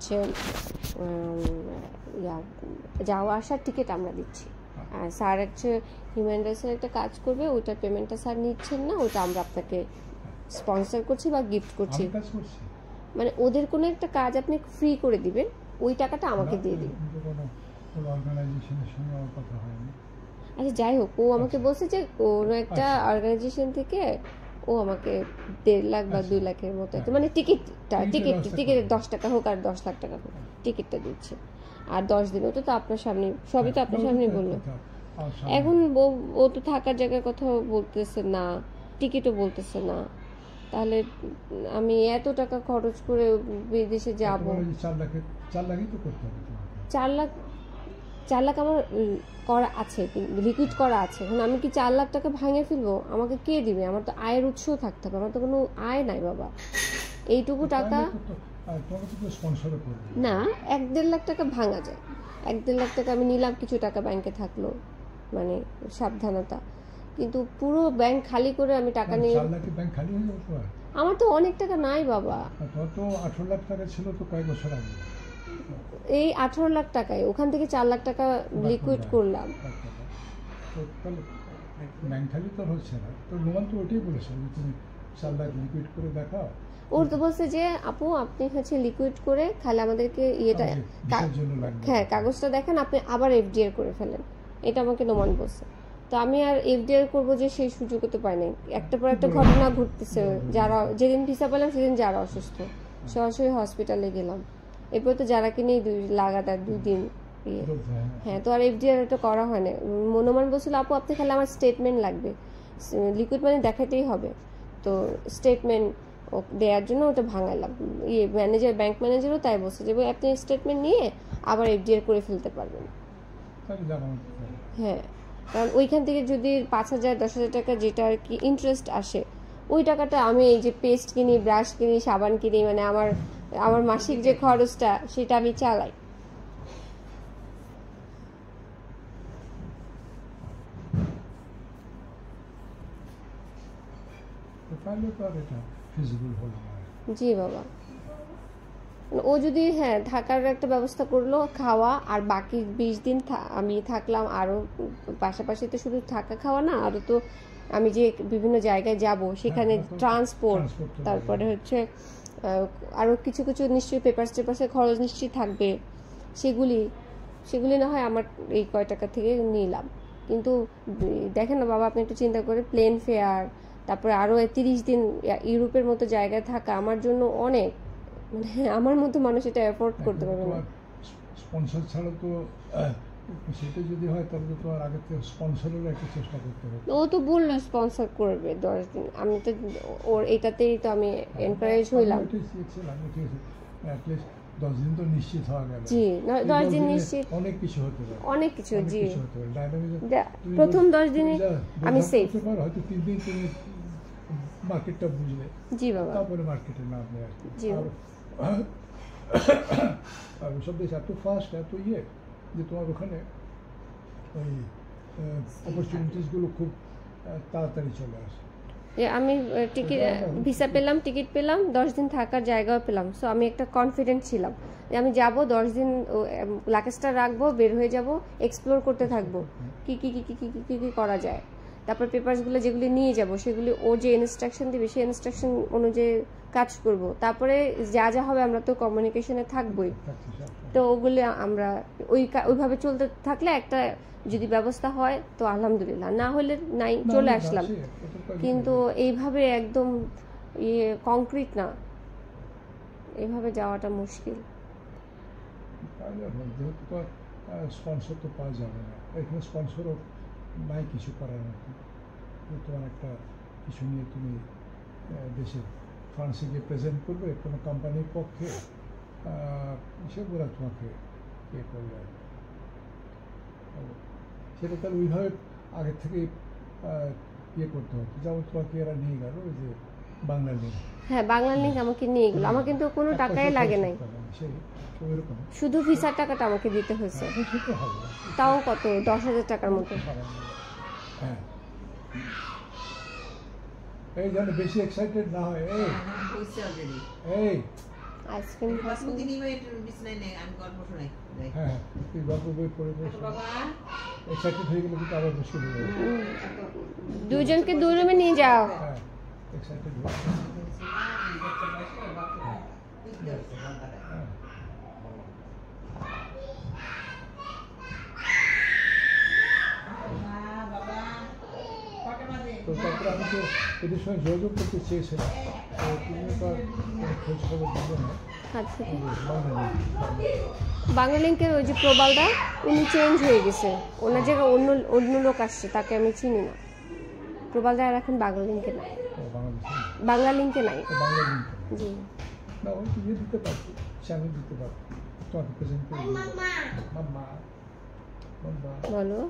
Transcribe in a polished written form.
হচ্ছে যাওয়া আসার টিকিট আমরা দিচ্ছি। আর স্যার হচ্ছে হিউম্যান রাইটসের একটা কাজ করবে, ওইটার পেমেন্টটা স্যার নিচ্ছেন না, ওইটা আমরা আপনাকে স্পন্সর করছি বা গিফট করছি। মানে ওদের কোনো একটা কাজ আপনি ফ্রি করে দিবেন, ওই টাকাটা আমাকে দিয়ে দিবেন। আচ্ছা যাই হোক, ও আমাকে বলছে যে কোনো একটা অর্গানাইজেশন থেকে ও আমাকে 1.5 লাখ বা 2 লাখের মতো, মানে টিকিট 10 টাকা হোক আর 10 লাখ টাকা হোক, টিকিটটা দিচ্ছে। আর 10 দিন, ওটা তো আপনার সামনে, সবই তো আপনার সামনে বললো। এখন ও তো থাকার জায়গার কথা বলতেছে না, টিকিটও বলতেছে না, তাহলে আমি এত টাকা খরচ করে বিদেশে যাব। 4 লাখ আমার করা আছে, লিকুইড করা আছে। এখন আমি কি 4 লাখ টাকা ভাঙে ফেলবো? আমাকে কে দিবে? আমার তো আয়ের উৎস থাকতে হবে, আমার তো কোনো আয় নাই বাবা। এইটুকু টাকা না, 1-1.5 লাখ টাকা ভাঙা যায়। 1-1.5 লাখ টাকা আমি নিলাম, কিছু টাকা ব্যাংকে থাকলো, মানে সাবধানতা। কিন্তু পুরো ব্যাংক খালি করে আমি টাকা নিয়ে, আমার তো অনেক টাকা নাই বাবা। 18 লাখ টাকা ছিল তো কয়েক বছর আগে। এই 18 লাখ টাকায় ওখান থেকে 4 লাখ টাকা লিকুইড করলাম। ব্যাংক খালি তো হচ্ছে না, তো নোমান তো ওটাই বলেছে যে তুমি 4 লাখ লিকুইড করে দেখাও। ওর তো বলছে যে আপু আপনি হচ্ছে লিকুইড করে খালি আমাদেরকে ইয়েটা, হ্যাঁ কাগজটা দেখেন, আপনি আবার এফডিআর করে ফেলেন, এটা আমাকে নোমান বলছে। তো আমি আর এফডিআর করবো যে সেই সুযোগ তো পাই নাই। একটা পর একটা ঘটনা ঘটতেছে, যারা যেদিন ভিসা পেলাম সেদিন যারা অসুস্থ, সরাসরি হসপিটালে গেলাম। এরপর তো যারা কিনে লাগাতার 2 দিন ইয়ে, হ্যাঁ তো আর এফডিআর এটা করা হয় না। নোমান বলছিল আপু আপনি খালি আমার স্টেটমেন্ট লাগবে, লিকুইড মানে দেখাতেই হবে। তো স্টেটমেন্ট দেওয়ার জন্য ওটা ভাঙালাম। ম্যানেজার, ব্যাংক ম্যানেজারও তাই বলছে যে আপনি স্টেটমেন্ট নিয়ে আবার এফডিআর করে ফেলতে পারবেন। হ্যাঁ, কারণ ওইখান থেকে যদি 5,000 10,000 টাকা যেটা আর কি ইন্টারেস্ট আসে, ওই টাকাটা আমি এই যে পেস্ট কিনি, ব্রাশ কিনি, সাবান কিনি, মানে আমার মাসিক যে খরচটা সেটা আমি চালাই। জি বাবা, ও যদি হ্যাঁ থাকার একটা ব্যবস্থা করলো, খাওয়া, আর বাকি 20 দিন আমি থাকলাম, আরো পাশাপাশি তো শুধু থাকা খাওয়া না, আরো তো আমি যে বিভিন্ন জায়গায় যাব সেখানে ট্রান্সপোর্ট, তারপরে হচ্ছে আরো কিছু কিছু নিশ্চয়ই পেপারসের খরচ নিশ্চয়ই থাকবে, সেগুলি না হয় আমার এই কয় টাকা থেকে নিলাম। কিন্তু দেখেন না বাবা, আপনি একটু চিন্তা করে, প্লেন ফেয়ার, তারপরে আরো 30 দিন ইউরোপের মতো জায়গায় থাকা আমার জন্য অনেক, মানে আমার মতো মানুষ এটা অ্যাফোর্ড করতে পারবে না। স্পন্সর ছাড়া তো সেটা যদি হয় তাহলে তো তোমার আগে থেকে স্পন্সরের একটা চেষ্টা করতে হবে। ও তো বললো স্পন্সর করবে 10 দিন, আমি তো ওর এটাতেই তো আমি এনকারেজ হইলাম। অ্যাটলিস্ট 10 দিন তো নিশ্চিত হওয়া গেল। জি 10 দিন নিশ্চিত, অনেক কিছু হতে পারে, অনেক কিছু। জি প্রথম 10 দিনে আমি সেফ, হয়তো 3 দিন তুমি মার্কেটটা বুঝলে। জি বাবা, তারপরে মার্কেটে নামবে আর কি। জি আর সব দেশ এত ফাস্ট, এত ইয়ে যে তোমার ওখানে ওই অপরচুনিটিসগুলো খুব তাড়াতাড়ি চলে আসে। আমি টিকিট ভিসা পেলাম, টিকিট পেলাম, 10 দিন থাকার জায়গাও পেলাম। সো আমি একটা কনফিডেন্ট ছিলাম যে আমি যাব, 10 দিন লাগেজটা রাখবো, বের হয়ে যাব, এক্সপ্লোর করতে থাকবো কি কি কি কি কি কি কি করা যায়। তারপর পেপারসগুলো যেগুলি নিয়ে যাব সেগুলি ও যে ইনস্ট্রাকশন দিবে সেই ইনস্ট্রাকশন অনুযায়ী কাজ করব। তারপরে যা যা হবে আমরা তো কমিউনিকেশনে থাকবোই, তো ওগুলি আমরা ওইভাবে চলতে থাকলে একটা যদি ব্যবস্থা হয় তো আলহামদুলিল্লাহ, না হলে নাই, চলে আসলাম। কিন্তু এইভাবে একদম কংক্রিট না, এইভাবে যাওয়াটা মুশকিল। স্পন্সর তো পাওয়া যাবে না এখানে, স্পন্সরও নাই কিছু করার মতো। তোমার একটা কিছু নিয়ে তুমি দেশে ফ্রান্সে গিয়ে প্রেজেন্ট করবে কোনো কোম্পানির পক্ষে, সেগুলো তোমাকে ইয়ে করবে, সেটা তাহলে ওইভাবে আগের থেকে ইয়ে করতে হতো। যেমন তোমাকে এরা নিয়ে গেল ওই যে বাংলা লিঙ্ক, হ্যাঁ বাংলা লিঙ্ক আমাকে নিয়ে গেলো, আমার কিন্তু কোনো টাকাই লাগে নাই, শুধু ভিসার টাকাটা আমাকে দিতে হয়েছে, তাও কত 10,000 টাকার মতো। হ্যাঁ এই যেন বেশি এক্সাইটেড না হয়। এই আইসক্রিম খাচ্ছেন। হ্যাঁ তুই গল্প বই পড়ে পড়ে এক্সাইটেড হয়ে গেলে কিন্তু আবার মুশকিল হয়ে যাবে। দুজনকে দুই রুমে নিয়ে যাও। হ্যাঁ এক্সাইটেড হয়ে হ্যাঁ। তো তারপরে আমি তো এদের সঙ্গে যোগাযোগ করতে চেয়েছিলাম, তো তুমি তো আর কোনো খোঁজ খবর দিলে না। আচ্ছা বাংলা বাংলালিংকের ওই যে প্রবালদা উনি চেঞ্জ হয়ে গেছে, ওনার জায়গায় অন্য অন্য লোক আসছে, তাকে আমি চিনি না। প্রবালদা আর এখন বাংলালিংকে নাই, বাংলাদেশে বাংলালিংকে নাই। বাংলা লিঙ্ক জি না, ওই ইয়ে দিতে পারতো, চ্যানেল দিতে পারতো, তোমাকে প্রেজেন্ট করে মাম্মা মাম্মা বলো।